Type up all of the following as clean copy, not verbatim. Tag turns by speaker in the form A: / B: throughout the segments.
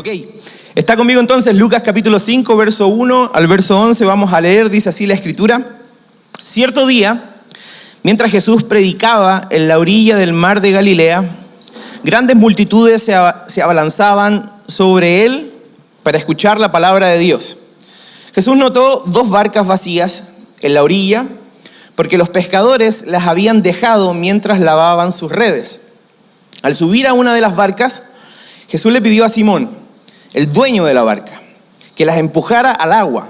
A: Ok, está conmigo entonces Lucas capítulo 5, verso 1 al verso 11, vamos a leer, dice así la escritura. Cierto día, mientras Jesús predicaba en la orilla del mar de Galilea, grandes multitudes se abalanzaban sobre él para escuchar la palabra de Dios. Jesús notó 2 barcas vacías en la orilla, porque los pescadores las habían dejado mientras lavaban sus redes. Al subir a una de las barcas, Jesús le pidió a Simón, el dueño de la barca, que las empujara al agua.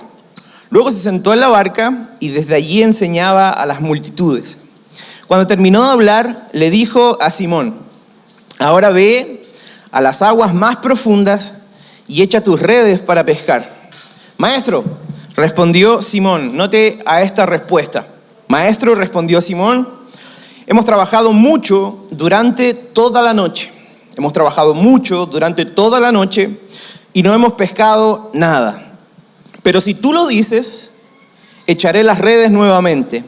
A: Luego se sentó en la barca y desde allí enseñaba a las multitudes. Cuando terminó de hablar, le dijo a Simón, ahora ve a las aguas más profundas y echa tus redes para pescar. Maestro, respondió Simón, note a esta respuesta. Maestro, respondió Simón, hemos trabajado mucho durante toda la noche. Hemos trabajado mucho durante toda la noche y no hemos pescado nada. Pero si tú lo dices, echaré las redes nuevamente.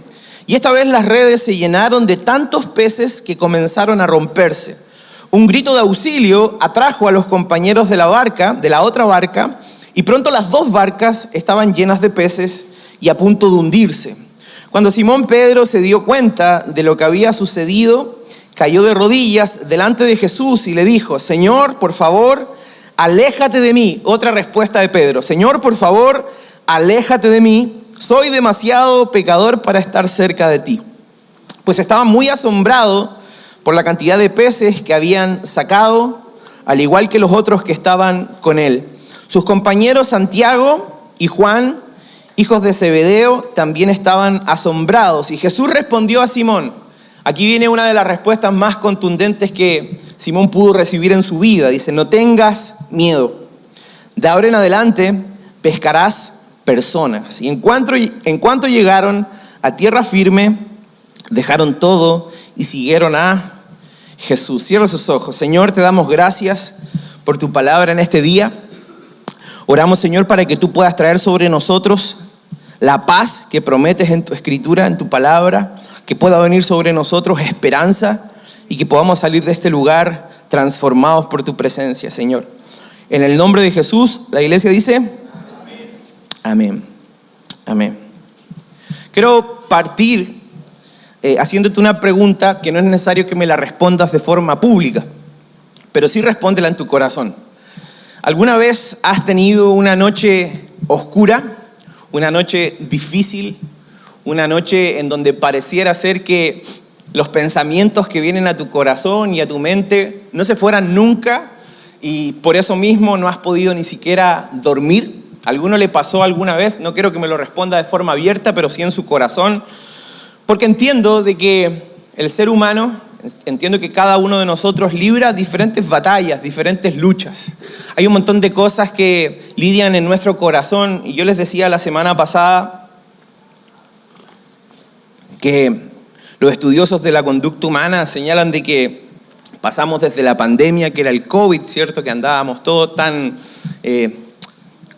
A: Y esta vez las redes se llenaron de tantos peces que comenzaron a romperse. Un grito de auxilio atrajo a los compañeros de la otra barca, y pronto las 2 barcas estaban llenas de peces y a punto de hundirse. Cuando Simón Pedro se dio cuenta de lo que había sucedido, cayó de rodillas delante de Jesús y le dijo, Señor, por favor, aléjate de mí. Otra respuesta de Pedro, Señor, por favor, aléjate de mí. Soy demasiado pecador para estar cerca de ti. Pues estaba muy asombrado por la cantidad de peces que habían sacado, al igual que los otros que estaban con él. Sus compañeros Santiago y Juan, hijos de Zebedeo, también estaban asombrados. Y Jesús respondió a Simón. Aquí viene una de las respuestas más contundentes que Simón pudo recibir en su vida. Dice, no tengas miedo. De ahora en adelante pescarás personas. Y en cuanto llegaron a tierra firme, dejaron todo y siguieron a Jesús. Cierra sus ojos. Señor, te damos gracias por tu palabra en este día. Oramos, Señor, para que tú puedas traer sobre nosotros la paz que prometes en tu escritura, en tu palabra, que pueda venir sobre nosotros esperanza y que podamos salir de este lugar transformados por tu presencia, Señor. En el nombre de Jesús, la iglesia dice, amén. Amén. Quiero partir haciéndote una pregunta que no es necesario que me la respondas de forma pública, pero sí respóndela en tu corazón. ¿Alguna vez has tenido una noche oscura, una noche difícil, una noche en donde pareciera ser que los pensamientos que vienen a tu corazón y a tu mente no se fueran nunca y por eso mismo no has podido ni siquiera dormir? ¿A alguno le pasó alguna vez? No quiero que me lo responda de forma abierta, pero sí en su corazón, porque entiendo de que el ser humano, entiendo que cada uno de nosotros libra diferentes batallas, diferentes luchas. Hay un montón de cosas que lidian en nuestro corazón y yo les decía la semana pasada que los estudiosos de la conducta humana señalan de que pasamos desde la pandemia, que era el COVID, ¿cierto? Que andábamos todos tan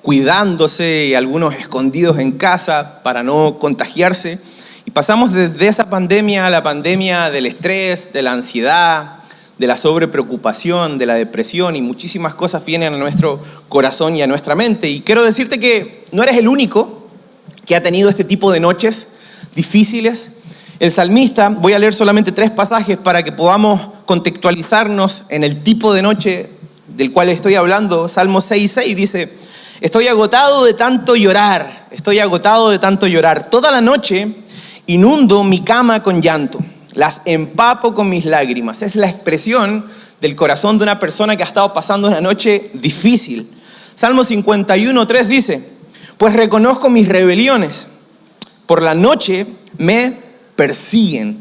A: cuidándose y algunos escondidos en casa para no contagiarse. Y pasamos desde esa pandemia a la pandemia del estrés, de la ansiedad, de la sobrepreocupación, de la depresión y muchísimas cosas vienen a nuestro corazón y a nuestra mente. Y quiero decirte que no eres el único que ha tenido este tipo de noches difíciles. El salmista, voy a leer solamente 3 pasajes para que podamos contextualizarnos en el tipo de noche del cual estoy hablando. Salmo 6:6 dice, estoy agotado de tanto llorar, toda la noche inundo mi cama con llanto, las empapo con mis lágrimas. Es la expresión del corazón de una persona que ha estado pasando una noche difícil. Salmo 51:3 dice, pues reconozco mis rebeliones, por la noche me persiguen.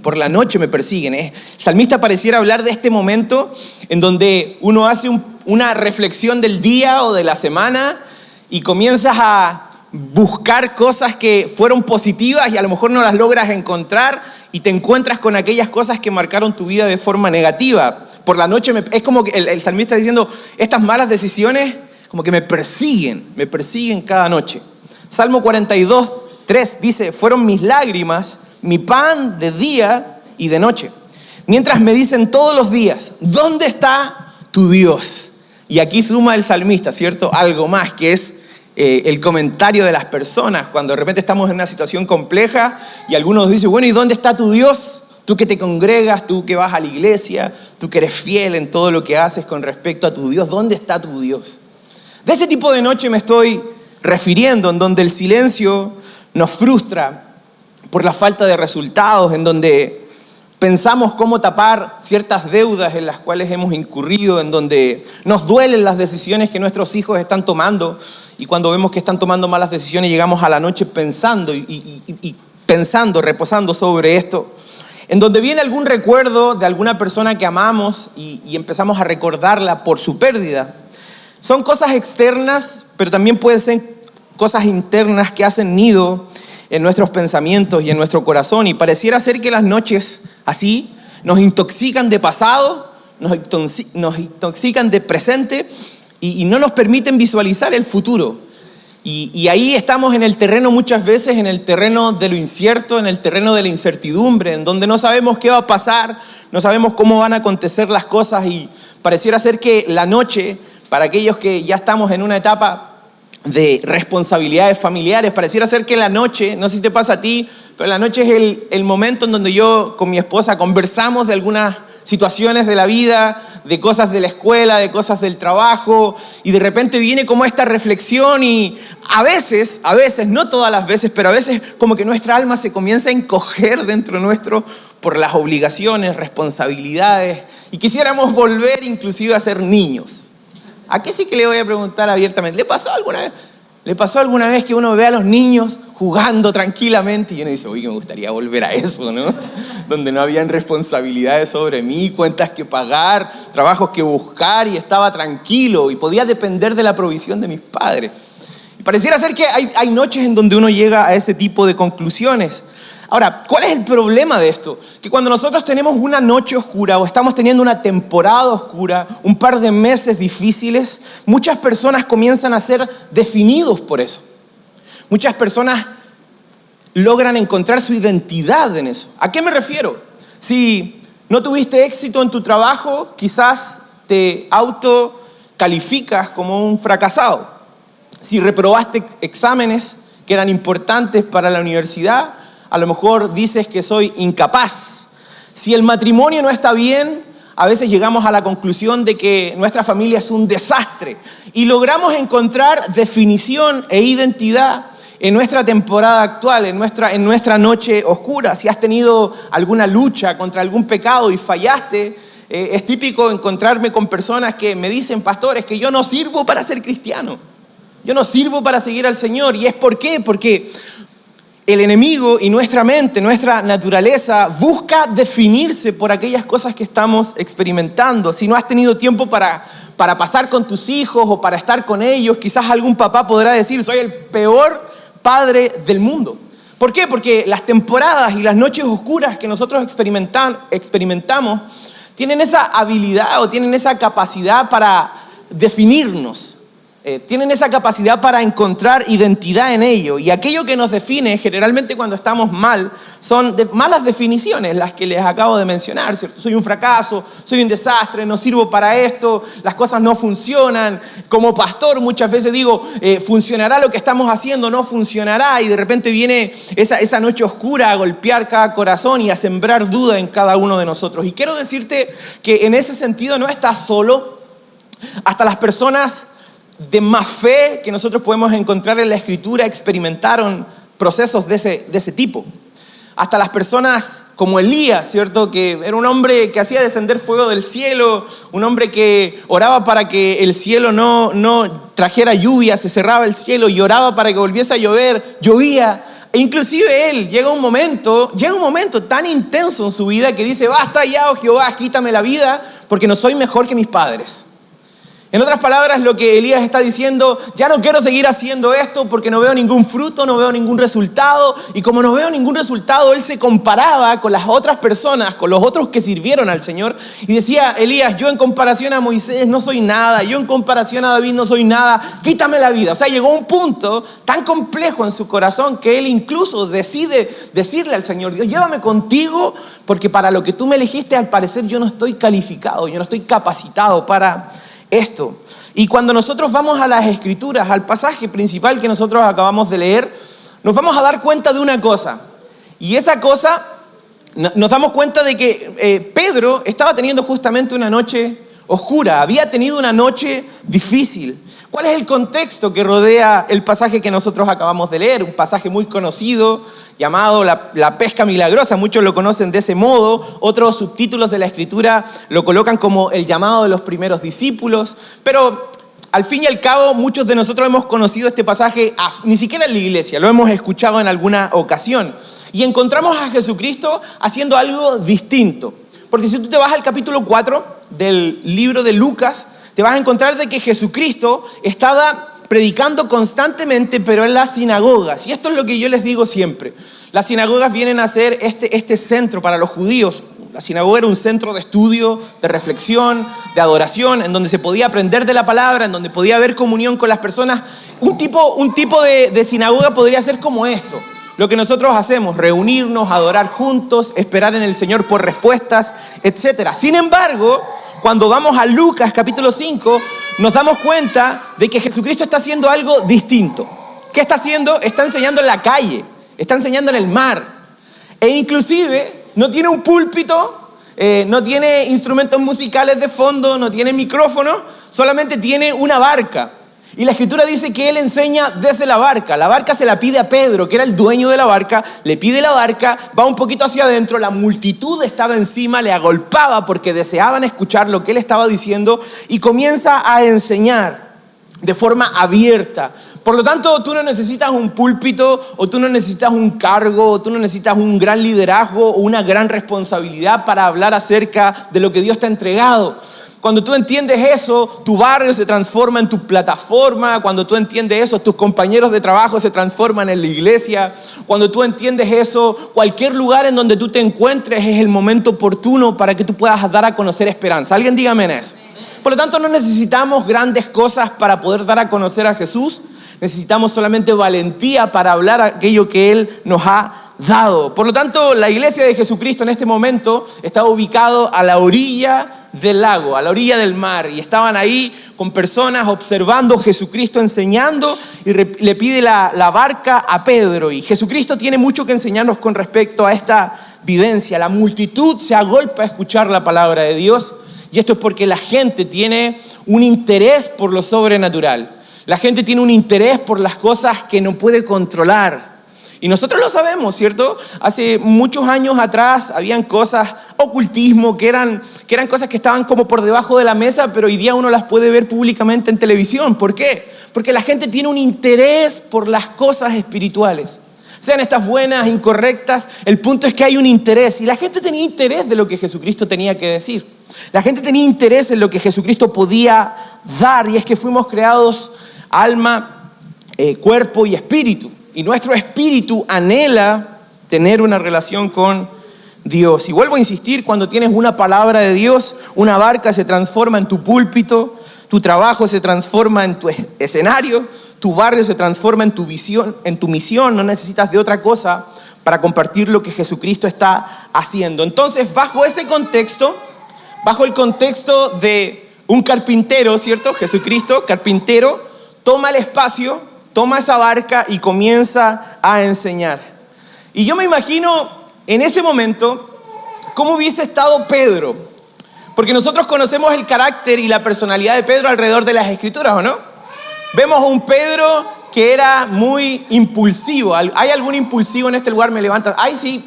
A: El salmista pareciera hablar de este momento en donde uno hace una reflexión del día o de la semana y comienzas a buscar cosas que fueron positivas y a lo mejor no las logras encontrar y te encuentras con aquellas cosas que marcaron tu vida de forma negativa. Por la noche es como que el salmista diciendo, estas malas decisiones como que me persiguen cada noche. Salmo 42:3 dice, fueron mis lágrimas, mi pan de día y de noche. Mientras me dicen todos los días, ¿dónde está tu Dios? Y aquí suma el salmista, ¿cierto? Algo más, que es el comentario de las personas. Cuando de repente estamos en una situación compleja y algunos dicen, bueno, ¿y dónde está tu Dios? Tú que te congregas, tú que vas a la iglesia, tú que eres fiel en todo lo que haces con respecto a tu Dios, ¿dónde está tu Dios? De este tipo de noche me estoy refiriendo, en donde el silencio nos frustra por la falta de resultados, en donde pensamos cómo tapar ciertas deudas en las cuales hemos incurrido, en donde nos duelen las decisiones que nuestros hijos están tomando, y cuando vemos que están tomando malas decisiones llegamos a la noche pensando y pensando, reposando sobre esto, en donde viene algún recuerdo de alguna persona que amamos y empezamos a recordarla por su pérdida. Son cosas externas, pero también pueden ser cosas internas que hacen nido en nuestros pensamientos y en nuestro corazón, y pareciera ser que las noches así nos intoxican de pasado, nos intoxican de presente y no nos permiten visualizar el futuro. Y ahí estamos en el terreno muchas veces, en el terreno de lo incierto, en el terreno de la incertidumbre, en donde no sabemos qué va a pasar, no sabemos cómo van a acontecer las cosas, y pareciera ser que la noche, para aquellos que ya estamos en una etapa de responsabilidades familiares, pareciera ser que la noche, no sé si te pasa a ti, pero la noche es el momento en donde yo con mi esposa conversamos de algunas situaciones de la vida, de cosas de la escuela, de cosas del trabajo, y de repente viene como esta reflexión, y a veces, no todas las veces, pero a veces como que nuestra alma se comienza a encoger dentro nuestro por las obligaciones, responsabilidades, y quisiéramos volver inclusive a ser niños. ¿A qué sí que le voy a preguntar abiertamente? ¿Le pasó alguna vez que uno ve a los niños jugando tranquilamente y uno dice, oye, me gustaría volver a eso, ¿no? Donde no habían responsabilidades sobre mí, cuentas que pagar, trabajos que buscar, y estaba tranquilo y podía depender de la provisión de mis padres. Y pareciera ser que hay noches en donde uno llega a ese tipo de conclusiones. Ahora, ¿cuál es el problema de esto? Que cuando nosotros tenemos una noche oscura o estamos teniendo una temporada oscura, un par de meses difíciles, muchas personas comienzan a ser definidos por eso. Muchas personas logran encontrar su identidad en eso. ¿A qué me refiero? Si no tuviste éxito en tu trabajo, quizás te autocalificas como un fracasado. Si reprobaste exámenes que eran importantes para la universidad, a lo mejor dices que soy incapaz. Si el matrimonio no está bien, a veces llegamos a la conclusión de que nuestra familia es un desastre. Y logramos encontrar definición e identidad en nuestra temporada actual, en nuestra noche oscura. Si has tenido alguna lucha contra algún pecado y fallaste, es típico encontrarme con personas que me dicen, pastores, que yo no sirvo para ser cristiano. Yo no sirvo para seguir al Señor. ¿Y es por qué? Porque el enemigo y nuestra mente, nuestra naturaleza busca definirse por aquellas cosas que estamos experimentando. Si no has tenido tiempo para pasar con tus hijos o para estar con ellos, quizás algún papá podrá decir, soy el peor padre del mundo. ¿Por qué? Porque las temporadas y las noches oscuras que nosotros experimentamos tienen esa habilidad o tienen esa capacidad para definirnos. Tienen esa capacidad para encontrar identidad en ello, y aquello que nos define generalmente cuando estamos mal son malas definiciones, las que les acabo de mencionar, ¿cierto? Soy un fracaso, soy un desastre, no sirvo para esto, las cosas no funcionan. Como pastor muchas veces digo, funcionará lo que estamos haciendo, no funcionará, y de repente viene esa noche oscura a golpear cada corazón y a sembrar duda en cada uno de nosotros. Y quiero decirte que en ese sentido no estás solo. Hasta las personas de más fe que nosotros podemos encontrar en la Escritura experimentaron procesos de ese tipo. Hasta las personas como Elías, ¿cierto? Que era un hombre que hacía descender fuego del cielo, un hombre que oraba para que el cielo no trajera lluvia, se cerraba el cielo y oraba para que volviese a llover, llovía. E inclusive él llega un momento tan intenso en su vida que dice, basta ya, oh Jehová, quítame la vida porque no soy mejor que mis padres. En otras palabras, lo que Elías está diciendo, ya no quiero seguir haciendo esto porque no veo ningún fruto, no veo ningún resultado. Y como no veo ningún resultado, él se comparaba con las otras personas, con los otros que sirvieron al Señor. Y decía, Elías, yo en comparación a Moisés no soy nada, yo en comparación a David no soy nada, quítame la vida. O sea, llegó a un punto tan complejo en su corazón que él incluso decide decirle al Señor, Dios, llévame contigo porque para lo que tú me elegiste, al parecer yo no estoy calificado, yo no estoy capacitado para esto. Y cuando nosotros vamos a las Escrituras, al pasaje principal que nosotros acabamos de leer, nos vamos a dar cuenta de una cosa. Y esa cosa, nos damos cuenta de que Pedro estaba teniendo justamente una noche oscura, había tenido una noche difícil. ¿Cuál es el contexto que rodea el pasaje que nosotros acabamos de leer? Un pasaje muy conocido llamado la pesca milagrosa. Muchos lo conocen de ese modo. Otros subtítulos de la Escritura lo colocan como el llamado de los primeros discípulos. Pero al fin y al cabo, muchos de nosotros hemos conocido este pasaje ni siquiera en la iglesia. Lo hemos escuchado en alguna ocasión. Y encontramos a Jesucristo haciendo algo distinto. Porque si tú te vas al capítulo 4 del libro de Lucas, te vas a encontrar de que Jesucristo estaba predicando constantemente, pero en las sinagogas. Y esto es lo que yo les digo siempre. Las sinagogas vienen a ser este centro para los judíos. La sinagoga era un centro de estudio, de reflexión, de adoración, en donde se podía aprender de la palabra, en donde podía haber comunión con las personas. Un tipo de sinagoga podría ser como esto. Lo que nosotros hacemos, reunirnos, adorar juntos, esperar en el Señor por respuestas, etc. Sin embargo, cuando vamos a Lucas capítulo 5, nos damos cuenta de que Jesucristo está haciendo algo distinto. ¿Qué está haciendo? Está enseñando en la calle, está enseñando en el mar. E inclusive no tiene un púlpito, no tiene instrumentos musicales de fondo, no tiene micrófono, solamente tiene una barca. Y la Escritura dice que Él enseña desde la barca. La barca se la pide a Pedro, que era el dueño de la barca. Le pide la barca, va un poquito hacia adentro. La multitud estaba encima, le agolpaba porque deseaban escuchar lo que Él estaba diciendo. Y comienza a enseñar de forma abierta. Por lo tanto, tú no necesitas un púlpito, o tú no necesitas un cargo, o tú no necesitas un gran liderazgo o una gran responsabilidad para hablar acerca de lo que Dios te ha entregado. Cuando tú entiendes eso, tu barrio se transforma en tu plataforma. Cuando tú entiendes eso, tus compañeros de trabajo se transforman en la iglesia. Cuando tú entiendes eso, cualquier lugar en donde tú te encuentres es el momento oportuno para que tú puedas dar a conocer esperanza. Alguien dígame en eso. Por lo tanto, no necesitamos grandes cosas para poder dar a conocer a Jesús. Necesitamos solamente valentía para hablar aquello que Él nos ha dado. Por lo tanto, la iglesia de Jesucristo en este momento está ubicado a la orilla del lago, a la orilla del mar, y estaban ahí con personas observando Jesucristo enseñando, y le pide la barca a Pedro. Y Jesucristo tiene mucho que enseñarnos con respecto a esta vivencia. La multitud se agolpa a escuchar la palabra de Dios, y esto es porque la gente tiene un interés por lo sobrenatural. La gente tiene un interés por las cosas que no puede controlar. Y nosotros lo sabemos, ¿cierto? Hace muchos años atrás habían cosas, ocultismo, que eran cosas que estaban como por debajo de la mesa, pero hoy día uno las puede ver públicamente en televisión. ¿Por qué? Porque la gente tiene un interés por las cosas espirituales. Sean estas buenas, incorrectas, el punto es que hay un interés. Y la gente tenía interés de lo que Jesucristo tenía que decir. La gente tenía interés en lo que Jesucristo podía dar. Y es que fuimos creados alma, cuerpo y espíritu. Y nuestro espíritu anhela tener una relación con Dios. Y vuelvo a insistir, cuando tienes una palabra de Dios, una barca se transforma en tu púlpito, tu trabajo se transforma en tu escenario, tu barrio se transforma en tu visión, en tu misión. No necesitas de otra cosa para compartir lo que Jesucristo está haciendo. Entonces, bajo ese contexto, bajo el contexto de un carpintero, ¿cierto? Jesucristo, carpintero, toma el espacio, toma esa barca y comienza a enseñar. Y yo me imagino en ese momento cómo hubiese estado Pedro. Porque nosotros conocemos el carácter y la personalidad de Pedro alrededor de las Escrituras, ¿o no? Vemos a un Pedro que era muy impulsivo. ¿Hay algún impulsivo en este lugar? Me levantan. Ay, sí,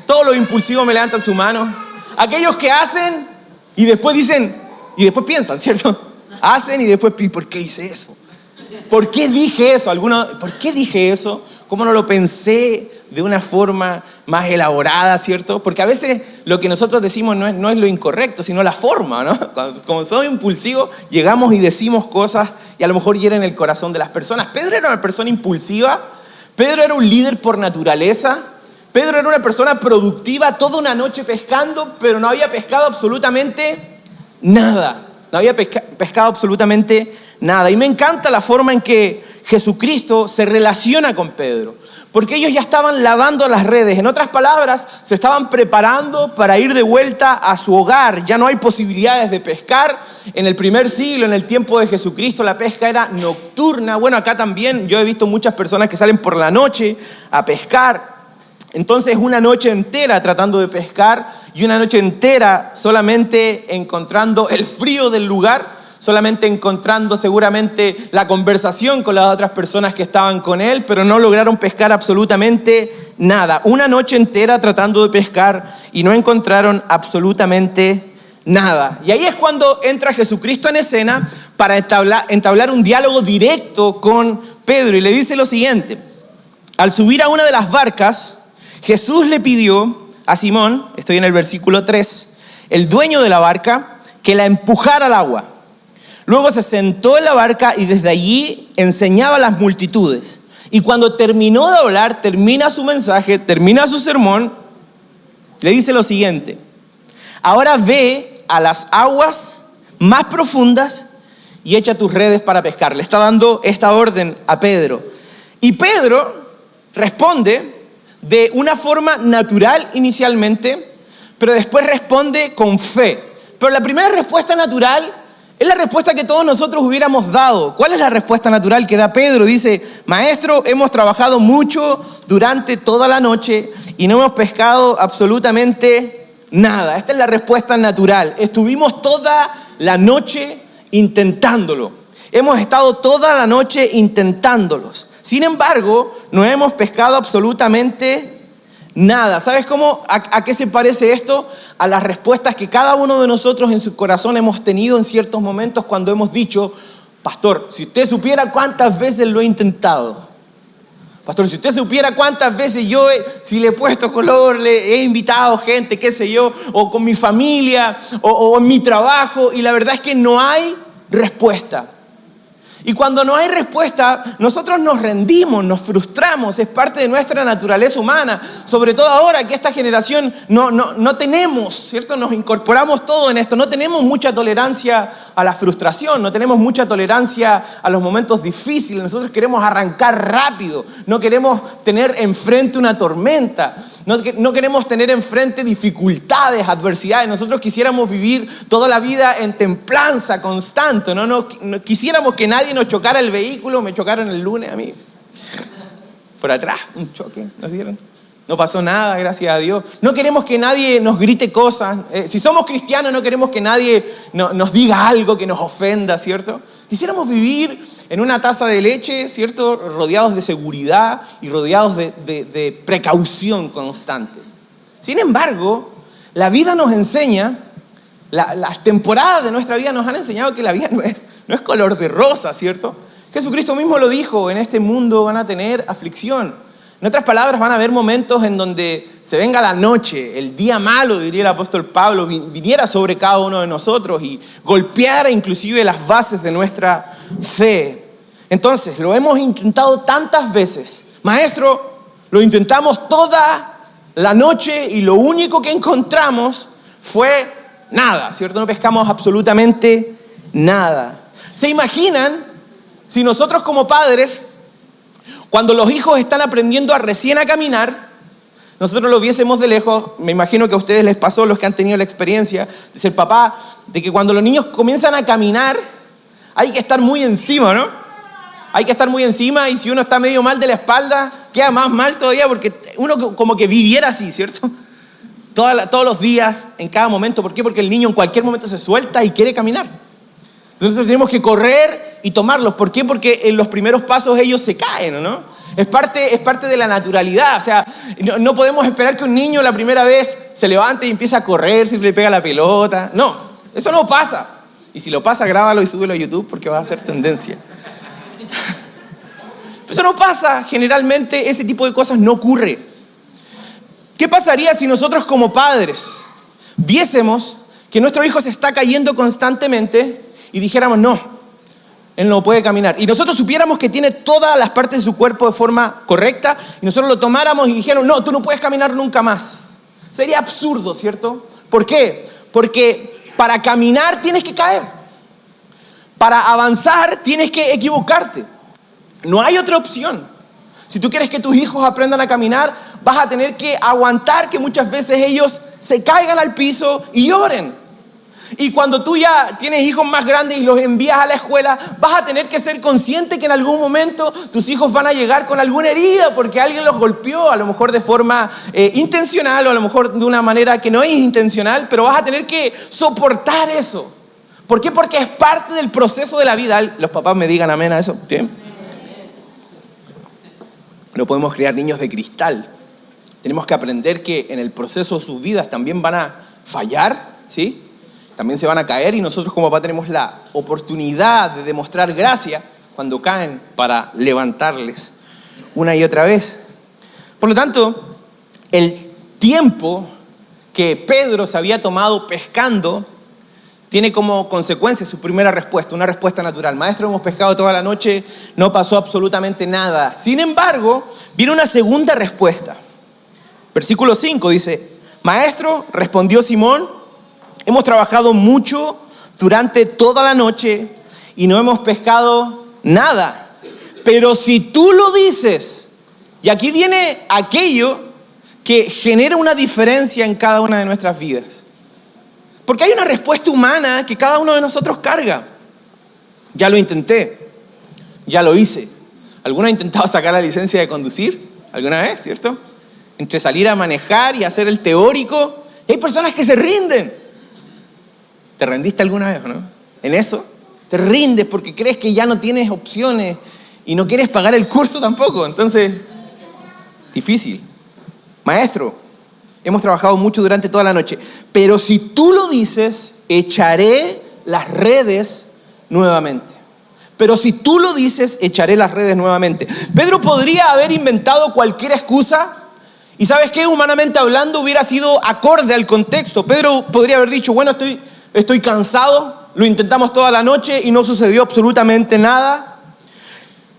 A: todos los impulsivos me levantan su mano. Aquellos que hacen y después dicen, y después piensan, ¿cierto? Hacen y después, ¿por qué hice eso? ¿Por qué dije eso? ¿Por qué dije eso? ¿Cómo no lo pensé de una forma más elaborada, cierto? Porque a veces lo que nosotros decimos no es lo incorrecto, sino la forma, ¿no? Como somos impulsivos, llegamos y decimos cosas y a lo mejor hieren el corazón de las personas. Pedro era una persona impulsiva, Pedro era un líder por naturaleza, Pedro era una persona productiva, toda una noche pescando, pero no había pescado absolutamente nada. No había pescado absolutamente nada. Y me encanta la forma en que Jesucristo se relaciona con Pedro. Porque ellos ya estaban lavando las redes. En otras palabras, se estaban preparando para ir de vuelta a su hogar. Ya no hay posibilidades de pescar. En el primer siglo, en el tiempo de Jesucristo, la pesca era nocturna. Bueno, acá también yo he visto muchas personas que salen por la noche a pescar. Entonces, una noche entera tratando de pescar y una noche entera solamente encontrando el frío del lugar, solamente encontrando seguramente la conversación con las otras personas que estaban con él, pero no lograron pescar absolutamente nada. Una noche entera tratando de pescar y no encontraron absolutamente nada. Y ahí es cuando entra Jesucristo en escena para entablar un diálogo directo con Pedro y le dice lo siguiente: al subir a una de las barcas, Jesús le pidió a Simón, estoy en el versículo 3, el dueño de la barca, que la empujara al agua. Luego se sentó en la barca y desde allí enseñaba a las multitudes. Y cuando terminó de hablar, termina su mensaje, termina su sermón, le dice lo siguiente: ahora ve a las aguas más profundas y echa tus redes para pescar. Le está dando esta orden a Pedro. Y Pedro responde de una forma natural inicialmente, pero después responde con fe. Pero la primera respuesta natural es la respuesta que todos nosotros hubiéramos dado. ¿Cuál es la respuesta natural que da Pedro? Dice: maestro, hemos trabajado mucho durante toda la noche y no hemos pescado absolutamente nada. Esta es la respuesta natural. Estuvimos toda la noche intentándolo. Hemos estado toda la noche intentándolos. Sin embargo, no hemos pescado absolutamente nada. ¿Sabes cómo? ¿A qué se parece esto? A las respuestas que cada uno de nosotros en su corazón hemos tenido en ciertos momentos cuando hemos dicho: pastor, si usted supiera cuántas veces lo he intentado. Pastor, si usted supiera cuántas veces si le he puesto color, le he invitado gente, qué sé yo, o con mi familia, o en mi trabajo, y la verdad es que no hay respuesta. Y cuando no hay respuesta, nosotros nos rendimos, nos frustramos, es parte de nuestra naturaleza humana, sobre todo ahora que esta generación no tenemos, ¿cierto? Nos incorporamos todo en esto, no tenemos mucha tolerancia a la frustración, no tenemos mucha tolerancia a los momentos difíciles, nosotros queremos arrancar rápido, no queremos tener enfrente una tormenta, no queremos tener enfrente dificultades, adversidades, nosotros quisiéramos vivir toda la vida en templanza constante, no quisiéramos que nadie nos chocara el vehículo. Me chocaron el lunes a mí, por atrás, un choque nos dieron, no pasó nada, gracias a Dios. No queremos que nadie nos grite cosas, si somos cristianos no queremos que nadie nos diga algo que nos ofenda, ¿cierto? Quisiéramos vivir en una taza de leche, ¿cierto? Rodeados de seguridad y rodeados de precaución constante. Sin embargo, la vida nos enseña, las temporadas de nuestra vida nos han enseñado que la vida no es color de rosa, ¿cierto? Jesucristo mismo lo dijo: en este mundo van a tener aflicción. En otras palabras, van a haber momentos en donde se venga la noche, el día malo, diría el apóstol Pablo, viniera sobre cada uno de nosotros y golpeara inclusive las bases de nuestra fe. Entonces, lo hemos intentado tantas veces. Maestro, lo intentamos toda la noche y lo único que encontramos fue nada, ¿cierto? No pescamos absolutamente nada. ¿Se imaginan si nosotros como padres, cuando los hijos están aprendiendo recién a caminar, nosotros lo viésemos de lejos? Me imagino que a ustedes les pasó, los que han tenido la experiencia de ser papá, de que cuando los niños comienzan a caminar, hay que estar muy encima, ¿no? Hay que estar muy encima, y si uno está medio mal de la espalda, queda más mal todavía, porque uno como que viviera así, ¿cierto? Todos los días, en cada momento. ¿Por qué? Porque el niño en cualquier momento se suelta y quiere caminar. Entonces tenemos que correr y tomarlos. ¿Por qué? Porque en los primeros pasos ellos se caen, ¿no? Es parte de la naturalidad. O sea, no podemos esperar que un niño la primera vez se levante y empiece a correr, si le pega la pelota. No, eso no pasa. Y si lo pasa, grábalo y súbelo a YouTube porque va a ser tendencia. Eso no pasa. Generalmente ese tipo de cosas no ocurre. ¿Qué pasaría si nosotros como padres viésemos que nuestro hijo se está cayendo constantemente y dijéramos: no, él no puede caminar? Y nosotros supiéramos que tiene todas las partes de su cuerpo de forma correcta y nosotros lo tomáramos y dijéramos: no, tú no puedes caminar nunca más. Sería absurdo, ¿cierto? ¿Por qué? Porque para caminar tienes que caer. Para avanzar tienes que equivocarte. No hay otra opción. Si tú quieres que tus hijos aprendan a caminar, vas a tener que aguantar que muchas veces ellos se caigan al piso y lloren. Y cuando tú ya tienes hijos más grandes y los envías a la escuela, vas a tener que ser consciente que en algún momento tus hijos van a llegar con alguna herida porque alguien los golpeó, a lo mejor de forma intencional o a lo mejor de una manera que no es intencional, pero vas a tener que soportar eso. ¿Por qué? Porque es parte del proceso de la vida. Los papás me digan amén a eso. ¿Sí? No podemos criar niños de cristal. Tenemos que aprender que en el proceso de sus vidas también van a fallar, ¿sí? También se van a caer y nosotros como papá tenemos la oportunidad de demostrar gracia cuando caen para levantarles una y otra vez. Por lo tanto, el tiempo que Pedro se había tomado pescando tiene como consecuencia su primera respuesta, una respuesta natural. Maestro, hemos pescado toda la noche, no pasó absolutamente nada. Sin embargo, viene una segunda respuesta. Versículo 5 dice, Maestro, respondió Simón, hemos trabajado mucho durante toda la noche y no hemos pescado nada. Pero si tú lo dices, y aquí viene aquello que genera una diferencia en cada una de nuestras vidas. Porque hay una respuesta humana que cada uno de nosotros carga. Ya lo intenté, ya lo hice. ¿Alguno ha intentado sacar la licencia de conducir? ¿Alguna vez, cierto? Entre salir a manejar y hacer el teórico, hay personas que se rinden. ¿Te rendiste alguna vez o no? En eso, te rindes porque crees que ya no tienes opciones y no quieres pagar el curso tampoco. Entonces, difícil. Maestro, hemos trabajado mucho durante toda la noche, pero si tú lo dices, echaré las redes nuevamente. Pero si tú lo dices, echaré las redes nuevamente. Pedro podría haber inventado cualquier excusa y ¿sabes qué? Humanamente hablando hubiera sido acorde al contexto. Pedro podría haber dicho, bueno, estoy cansado, lo intentamos toda la noche y no sucedió absolutamente nada.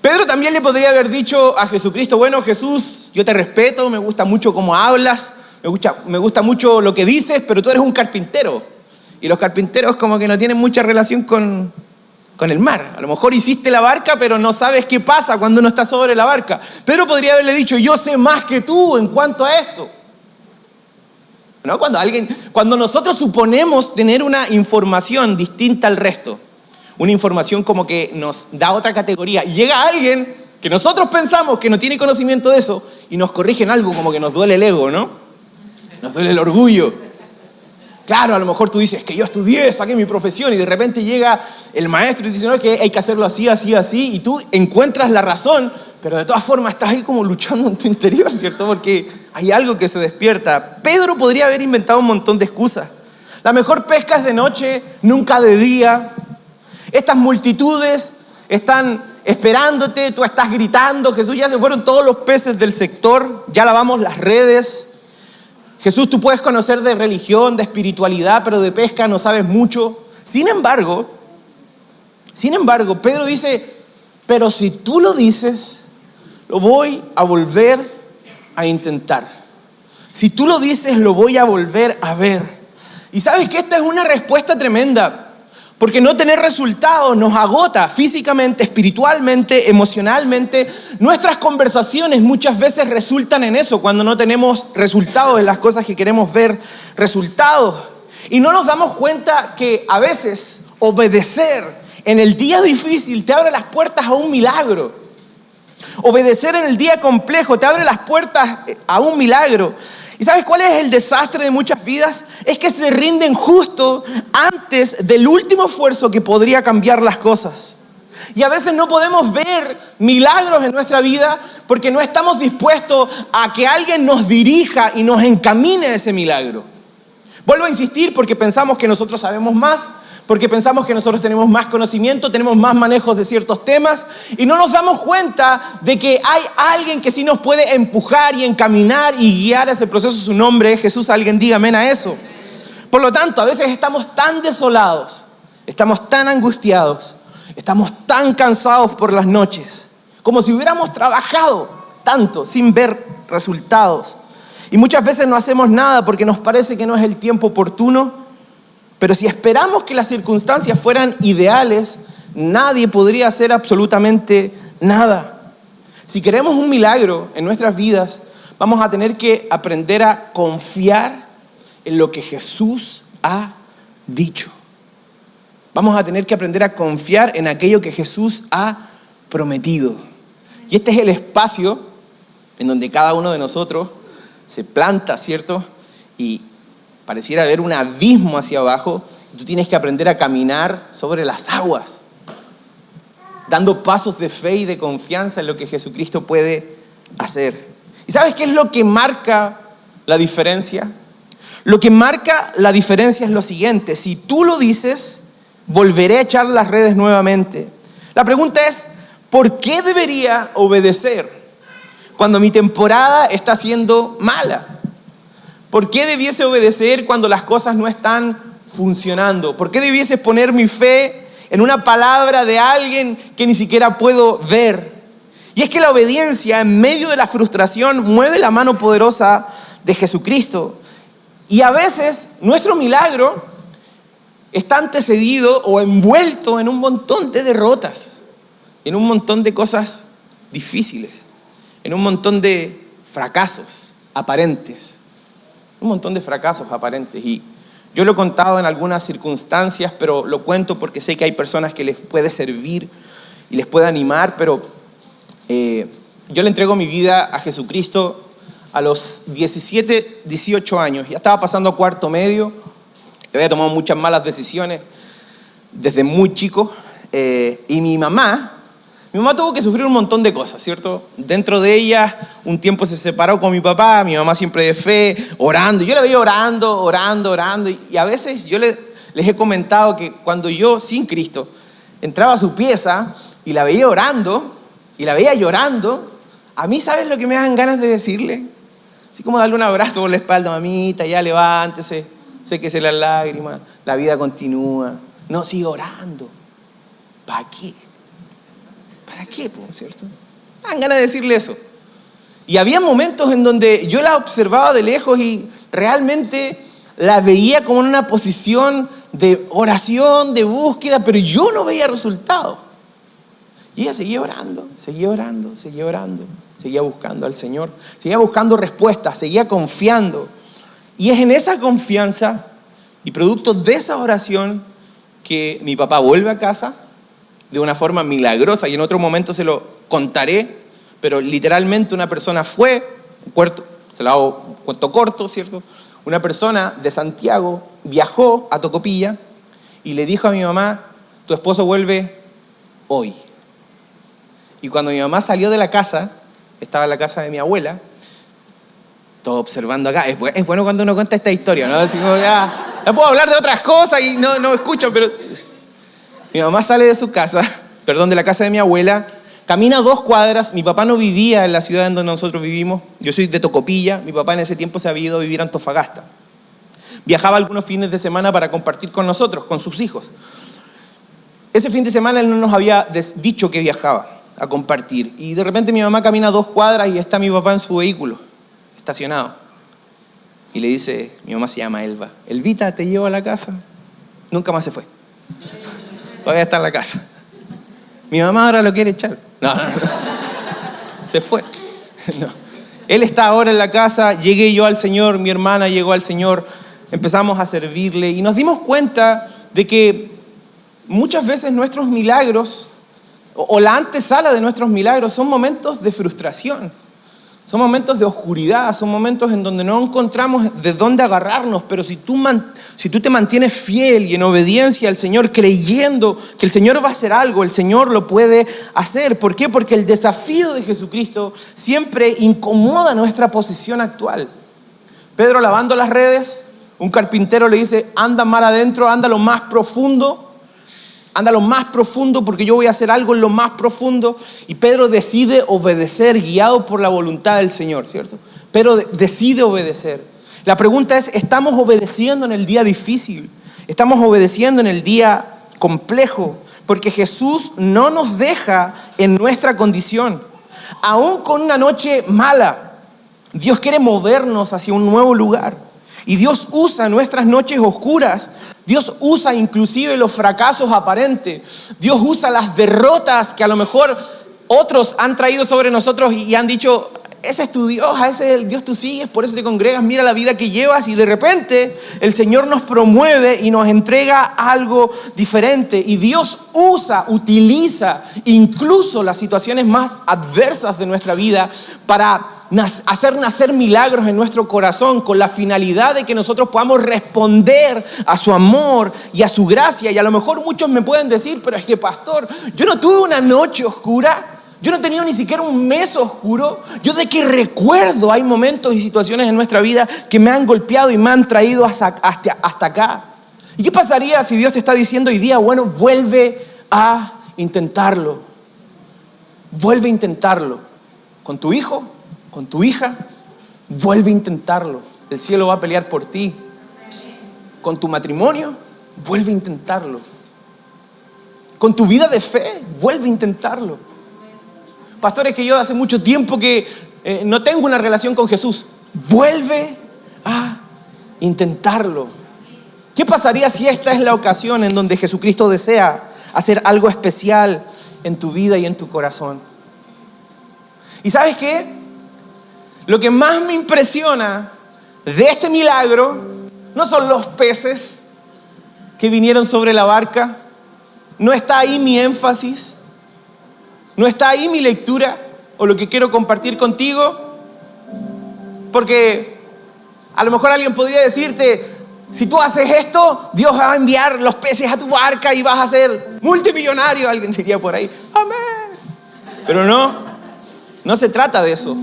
A: Pedro también le podría haber dicho a Jesucristo, bueno, Jesús, yo te respeto, me gusta mucho cómo hablas, me gusta mucho lo que dices, pero tú eres un carpintero. Y los carpinteros como que no tienen mucha relación con el mar. A lo mejor hiciste la barca, pero no sabes qué pasa cuando uno está sobre la barca. Pedro podría haberle dicho, yo sé más que tú en cuanto a esto. ¿No? Cuando nosotros suponemos tener una información distinta al resto, una información como que nos da otra categoría, y llega alguien que nosotros pensamos que no tiene conocimiento de eso y nos corrige en algo, como que nos duele el ego, ¿no? Nos duele el orgullo. Claro, a lo mejor tú dices que yo estudié, saqué mi profesión y de repente llega el maestro y dice, no, que hay que hacerlo así, así, así, y tú encuentras la razón, pero de todas formas estás ahí como luchando en tu interior, ¿cierto? Porque hay algo que se despierta. Pedro podría haber inventado un montón de excusas. La mejor pesca es de noche, nunca de día. Estas multitudes están esperándote, tú estás gritando, Jesús, ya se fueron todos los peces del sector, ya lavamos las redes. Jesús, tú puedes conocer de religión, de espiritualidad, pero de pesca no sabes mucho. Sin embargo, Pedro dice, pero si tú lo dices, lo voy a volver a intentar. Si tú lo dices, lo voy a volver a ver. Y sabes que esta es una respuesta tremenda, porque no tener resultados nos agota físicamente, espiritualmente, emocionalmente. Nuestras conversaciones muchas veces resultan en eso, cuando no tenemos resultados en las cosas que queremos ver resultados. Y no nos damos cuenta que a veces obedecer en el día difícil te abre las puertas a un milagro. Obedecer en el día complejo te abre las puertas a un milagro. ¿Y sabes cuál es el desastre de muchas vidas? Es que se rinden justo antes del último esfuerzo que podría cambiar las cosas. Y a veces no podemos ver milagros en nuestra vida porque no estamos dispuestos a que alguien nos dirija y nos encamine a ese milagro. Vuelvo a insistir porque pensamos que nosotros sabemos más, porque pensamos que nosotros tenemos más conocimiento, tenemos más manejos de ciertos temas y no nos damos cuenta de que hay alguien que sí nos puede empujar y encaminar y guiar ese proceso. Su nombre es Jesús. Alguien diga amén a eso. Por lo tanto, a veces estamos tan desolados, estamos tan angustiados, estamos tan cansados por las noches, como si hubiéramos trabajado tanto sin ver resultados. Y muchas veces no hacemos nada porque nos parece que no es el tiempo oportuno. Pero si esperamos que las circunstancias fueran ideales, nadie podría hacer absolutamente nada. Si queremos un milagro en nuestras vidas, vamos a tener que aprender a confiar en lo que Jesús ha dicho. Vamos a tener que aprender a confiar en aquello que Jesús ha prometido. Y este es el espacio en donde cada uno de nosotros se planta, ¿cierto? Y pareciera haber un abismo hacia abajo. Tú tienes que aprender a caminar sobre las aguas, dando pasos de fe y de confianza en lo que Jesucristo puede hacer. ¿Y sabes qué es lo que marca la diferencia? Lo que marca la diferencia es lo siguiente: si tú lo dices, volveré a echar las redes nuevamente. La pregunta es, ¿por qué debería obedecer cuando mi temporada está siendo mala? ¿Por qué debiese obedecer cuando las cosas no están funcionando? ¿Por qué debiese poner mi fe en una palabra de alguien que ni siquiera puedo ver? Y es que la obediencia en medio de la frustración mueve la mano poderosa de Jesucristo. Y a veces nuestro milagro está antecedido o envuelto en un montón de derrotas, en un montón de cosas difíciles, en un montón de fracasos aparentes. Un montón de fracasos aparentes. Y yo lo he contado en algunas circunstancias, pero lo cuento porque sé que hay personas que les puede servir y les puede animar, pero yo le entrego mi vida a Jesucristo a los 17, 18 años. Ya estaba pasando a cuarto medio, había tomado muchas malas decisiones desde muy chico, y mi mamá tuvo que sufrir un montón de cosas, ¿cierto? Dentro de ella, un tiempo se separó con mi papá, mi mamá siempre de fe, orando. Yo la veía orando, y a veces yo les he comentado que cuando yo, sin Cristo, entraba a su pieza y la veía orando, y la veía llorando, a mí, ¿sabes lo que me dan ganas de decirle? Así como darle un abrazo por la espalda: mamita, ya levántese, séquese las lágrimas, la vida continúa. No, sigue orando. ¿Para qué? ¿Para qué, cierto? Me dan ganas de decirle eso. Y había momentos en donde yo la observaba de lejos y realmente la veía como en una posición de oración, de búsqueda, pero yo no veía resultado. Y ella seguía orando, seguía buscando al Señor, seguía buscando respuestas, seguía confiando. Y es en esa confianza y producto de esa oración que mi papá vuelve a casa de una forma milagrosa, y en otro momento se lo contaré, pero literalmente una persona fue, se lo hago cuento corto, ¿cierto? Una persona de Santiago viajó a Tocopilla y le dijo a mi mamá: tu esposo vuelve hoy. Y cuando mi mamá salió de la casa, estaba en la casa de mi abuela, todo observando acá. Es bueno cuando uno cuenta esta historia, ¿no? Así como ya puedo hablar de otras cosas y no escuchan, pero mi mamá sale de su casa, de la casa de mi abuela, camina 2 cuadras. Mi papá no vivía en la ciudad en donde nosotros vivimos. Yo soy de Tocopilla. Mi papá en ese tiempo se había ido a vivir a Antofagasta. Viajaba algunos fines de semana para compartir con nosotros, con sus hijos. Ese fin de semana él no nos había dicho que viajaba a compartir. Y de repente mi mamá camina 2 cuadras y está mi papá en su vehículo, estacionado. Y le dice, mi mamá se llama Elba: Elvita, ¿te llevo a la casa? Nunca más se fue. Todavía está en la casa. Mi mamá ahora lo quiere echar. No. Se fue. No. Él está ahora en la casa. Llegué yo al Señor, mi hermana llegó al Señor, empezamos a servirle y nos dimos cuenta de que muchas veces nuestros milagros o la antesala de nuestros milagros son momentos de frustración, son momentos de oscuridad, son momentos en donde no encontramos de dónde agarrarnos. Pero si tú te mantienes fiel y en obediencia al Señor, creyendo que el Señor va a hacer algo, el Señor lo puede hacer. ¿Por qué? Porque el desafío de Jesucristo siempre incomoda nuestra posición actual. Pedro, lavando las redes, un carpintero le dice: anda mar adentro, anda lo más profundo. Anda lo más profundo porque yo voy a hacer algo en lo más profundo. Y Pedro decide obedecer, guiado por la voluntad del Señor, ¿cierto? Pedro decide obedecer. La pregunta es: ¿estamos obedeciendo en el día difícil? ¿Estamos obedeciendo en el día complejo? Porque Jesús no nos deja en nuestra condición. Aún con una noche mala, Dios quiere movernos hacia un nuevo lugar. Y Dios usa nuestras noches oscuras. Dios usa inclusive los fracasos aparentes. Dios usa las derrotas que a lo mejor Otros han traído sobre nosotros y han dicho, ese es tu Dios, a ese es el Dios tú sigues, por eso te congregas, mira la vida que llevas. Y de repente el Señor nos promueve y nos entrega algo diferente. Y Dios utiliza incluso las situaciones más adversas de nuestra vida para hacer nacer milagros en nuestro corazón, con la finalidad de que nosotros podamos responder a su amor y a su gracia. Y a lo mejor muchos me pueden decir, pero es que pastor, yo no tuve una noche oscura, yo no he tenido ni siquiera un mes oscuro. Yo de que recuerdo hay momentos y situaciones en nuestra vida que me han golpeado y me han traído hasta acá. ¿Y qué pasaría si Dios te está diciendo hoy día, bueno, vuelve a intentarlo? Vuelve a intentarlo. Con tu hijo, con tu hija, vuelve a intentarlo. El cielo va a pelear por ti. Con tu matrimonio, vuelve a intentarlo. Con tu vida de fe, vuelve a intentarlo. Pastor, es que yo hace mucho tiempo que no tengo una relación con Jesús. Vuelve a intentarlo. ¿Qué pasaría si esta es la ocasión en donde Jesucristo desea hacer algo especial en tu vida y en tu corazón? ¿Y sabes qué? Lo que más me impresiona de este milagro no son los peces que vinieron sobre la barca. No está ahí mi énfasis. No está ahí mi lectura o lo que quiero compartir contigo. Porque a lo mejor alguien podría decirte, si tú haces esto, Dios va a enviar los peces a tu barca y vas a ser multimillonario. Alguien diría por ahí, amén. Pero no se trata de eso.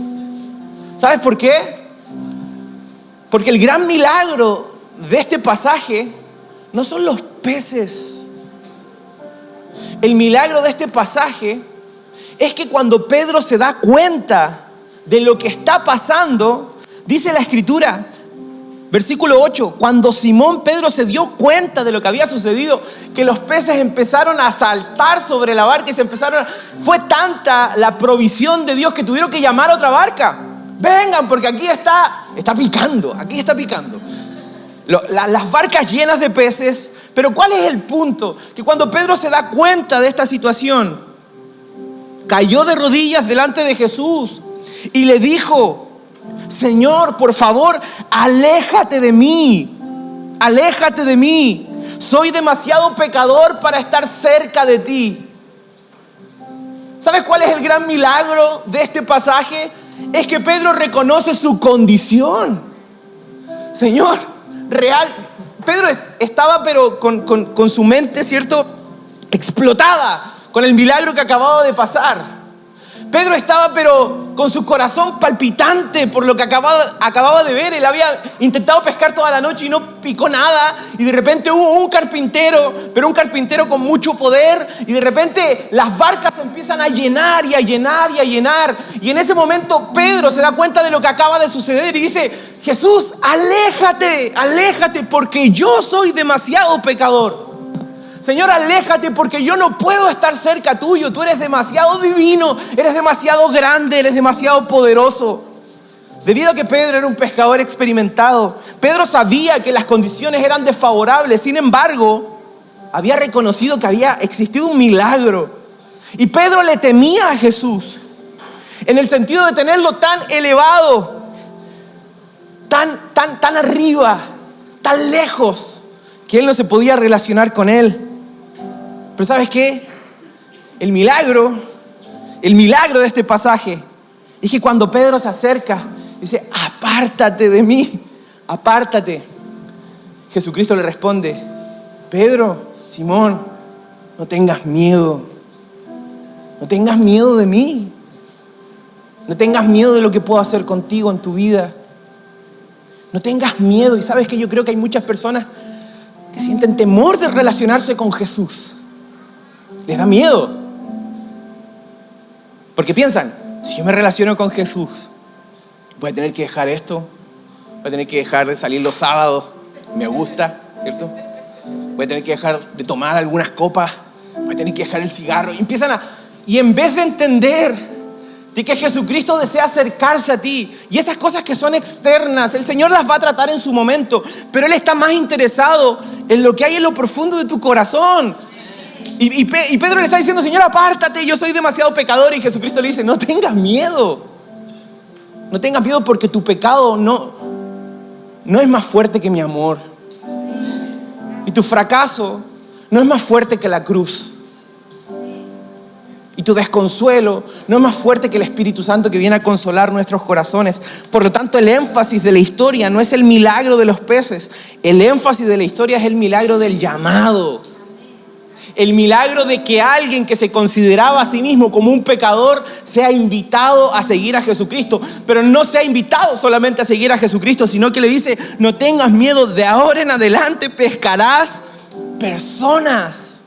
A: ¿Sabes por qué? Porque el gran milagro de este pasaje no son los peces. El milagro de este pasaje es que cuando Pedro se da cuenta de lo que está pasando, dice la Escritura, versículo 8, cuando Simón Pedro se dio cuenta de lo que había sucedido, que los peces empezaron a saltar sobre la barca y fue tanta la provisión de Dios que tuvieron que llamar a otra barca. Vengan, porque aquí está picando. Las barcas llenas de peces. Pero ¿cuál es el punto? Que cuando Pedro se da cuenta de esta situación, cayó de rodillas delante de Jesús y le dijo, Señor, por favor, aléjate de mí, soy demasiado pecador para estar cerca de ti. ¿Sabes cuál es el gran milagro de este pasaje? Es que Pedro reconoce su condición. Señor, Pedro estaba pero con su mente, ¿cierto?, explotada con el milagro que acababa de pasar. Pedro estaba pero con su corazón palpitante por lo que acababa de ver. Él había intentado pescar toda la noche y no picó nada. Y de repente hubo un carpintero, pero un carpintero con mucho poder. Y de repente las barcas empiezan a llenar y a llenar y a llenar. Y en ese momento Pedro se da cuenta de lo que acaba de suceder y dice, Jesús, aléjate porque yo soy demasiado pecador. Señor, aléjate porque yo no puedo estar cerca tuyo. Tú eres demasiado divino, eres demasiado grande, eres demasiado poderoso. Debido a que Pedro era un pescador experimentado, Pedro sabía que las condiciones eran desfavorables. Sin embargo, había reconocido que había existido un milagro. Y Pedro le temía a Jesús en el sentido de tenerlo tan elevado, tan arriba, tan lejos, que él no se podía relacionar con él. Pero ¿sabes qué? El milagro de este pasaje es que cuando Pedro se acerca, dice, apártate de mí, apártate. Jesucristo le responde, Pedro, Simón, no tengas miedo de mí, no tengas miedo de lo que puedo hacer contigo en tu vida, no tengas miedo. Y sabes que yo creo que hay muchas personas que sienten temor de relacionarse con Jesús. Les da miedo. Porque piensan, si yo me relaciono con Jesús, voy a tener que dejar esto, voy a tener que dejar de salir los sábados, me gusta, ¿cierto? Voy a tener que dejar de tomar algunas copas, voy a tener que dejar el cigarro. Y en vez de entender de que Jesucristo desea acercarse a ti, y esas cosas que son externas, el Señor las va a tratar en su momento, pero Él está más interesado en lo que hay en lo profundo de tu corazón. Y Pedro le está diciendo, Señor, apártate, yo soy demasiado pecador. Y Jesucristo le dice, no tengas miedo. No tengas miedo porque tu pecado no es más fuerte que mi amor. Y tu fracaso no es más fuerte que la cruz. Y tu desconsuelo no es más fuerte que el Espíritu Santo que viene a consolar nuestros corazones. Por lo tanto, el énfasis de la historia no es el milagro de los peces. El énfasis de la historia es el milagro del llamado. El milagro de que alguien que se consideraba a sí mismo como un pecador sea invitado a seguir a Jesucristo. Pero no sea invitado solamente a seguir a Jesucristo, sino que le dice, no tengas miedo, de ahora en adelante pescarás personas.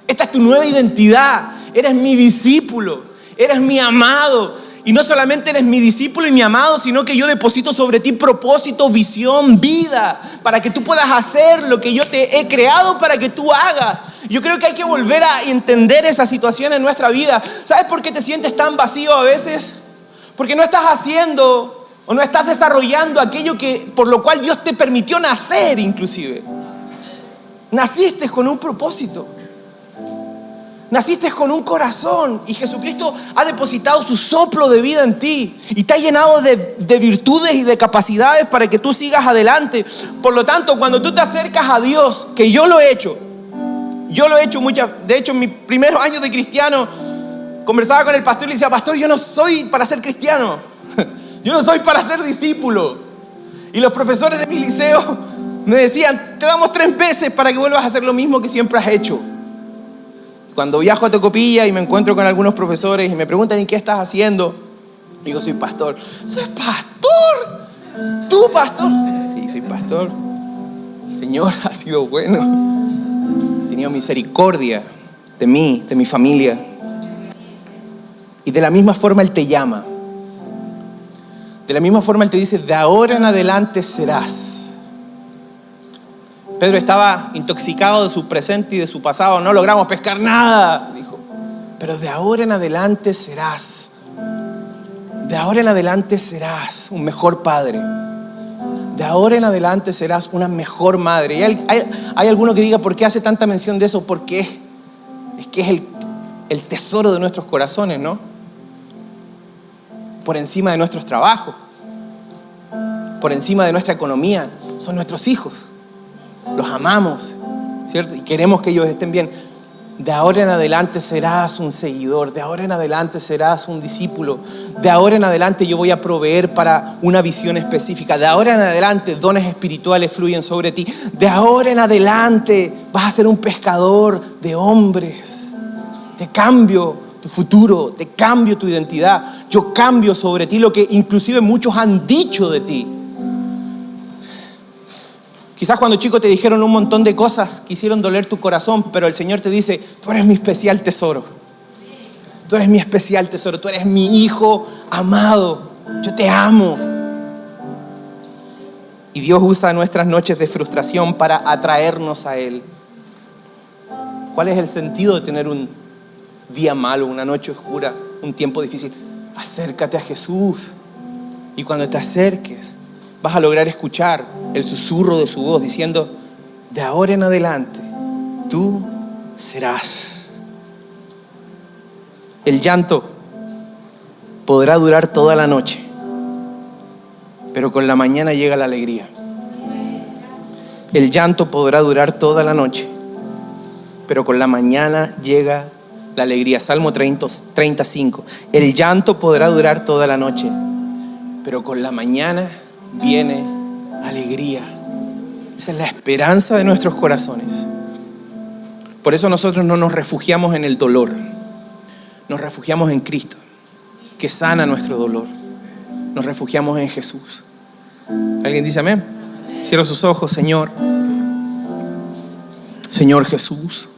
A: Esta es tu nueva identidad. Eres mi discípulo, eres mi amado. Y no solamente eres mi discípulo y mi amado, sino que yo deposito sobre ti propósito, visión, vida, para que tú puedas hacer lo que yo te he creado para que tú hagas. Yo creo que hay que volver a entender esa situación en nuestra vida. ¿Sabes por qué te sientes tan vacío a veces? Porque no estás haciendo o no estás desarrollando aquello por lo cual Dios te permitió nacer inclusive. Naciste con un propósito. Naciste con un corazón y Jesucristo ha depositado su soplo de vida en ti y te ha llenado de virtudes y de capacidades para que tú sigas adelante. Por lo tanto, cuando tú te acercas a Dios, que yo lo he hecho muchas, de hecho en mis primeros años de cristiano, conversaba con el pastor y le decía, pastor, yo no soy para ser cristiano, yo no soy para ser discípulo. Y los profesores de mi liceo me decían, te damos 3 meses para que vuelvas a hacer lo mismo que siempre has hecho. Cuando viajo a Tocopilla y me encuentro con algunos profesores y me preguntan, ¿y qué estás haciendo? Digo, soy pastor. ¿Soy pastor? ¿Tú pastor? Sí, soy pastor. El Señor ha sido bueno. Ha tenido misericordia de mí, de mi familia. Y de la misma forma Él te llama. De la misma forma Él te dice, de ahora en adelante serás. Pedro estaba intoxicado de su presente y de su pasado. No logramos pescar nada, dijo. Pero de ahora en adelante serás. De ahora en adelante serás un mejor padre. De ahora en adelante serás una mejor madre. Y hay alguno que diga, ¿por qué hace tanta mención de eso? Porque es que es el tesoro de nuestros corazones, ¿no? Por encima de nuestros trabajos, por encima de nuestra economía, son nuestros hijos. Los amamos, ¿cierto? Y queremos que ellos estén bien. De ahora en adelante serás un seguidor. De ahora en adelante serás un discípulo. De ahora en adelante yo voy a proveer para una visión específica. De ahora en adelante dones espirituales fluyen sobre ti. De ahora en adelante vas a ser un pescador de hombres. Te cambio tu futuro, te cambio tu identidad. Yo cambio sobre ti lo que inclusive muchos han dicho de ti. Quizás cuando chico te dijeron un montón de cosas que hicieron doler tu corazón, pero el Señor te dice, tú eres mi especial tesoro. Tú eres mi especial tesoro, tú eres mi hijo amado. Yo te amo. Y Dios usa nuestras noches de frustración para atraernos a Él. ¿Cuál es el sentido de tener un día malo, una noche oscura, un tiempo difícil? Acércate a Jesús. Y cuando te acerques, vas a lograr escuchar el susurro de su voz diciendo, de ahora en adelante, tú serás. El llanto podrá durar toda la noche, pero con la mañana llega la alegría. El llanto podrá durar toda la noche, pero con la mañana llega la alegría. Salmo 35. El llanto podrá durar toda la noche, pero con la mañana viene alegría. Esa es la esperanza de nuestros corazones. Por eso nosotros no nos refugiamos en el dolor, nos refugiamos en Cristo, que sana nuestro dolor. Nos refugiamos en Jesús. ¿Alguien dice amén? Cierra sus ojos, Señor. Señor Jesús,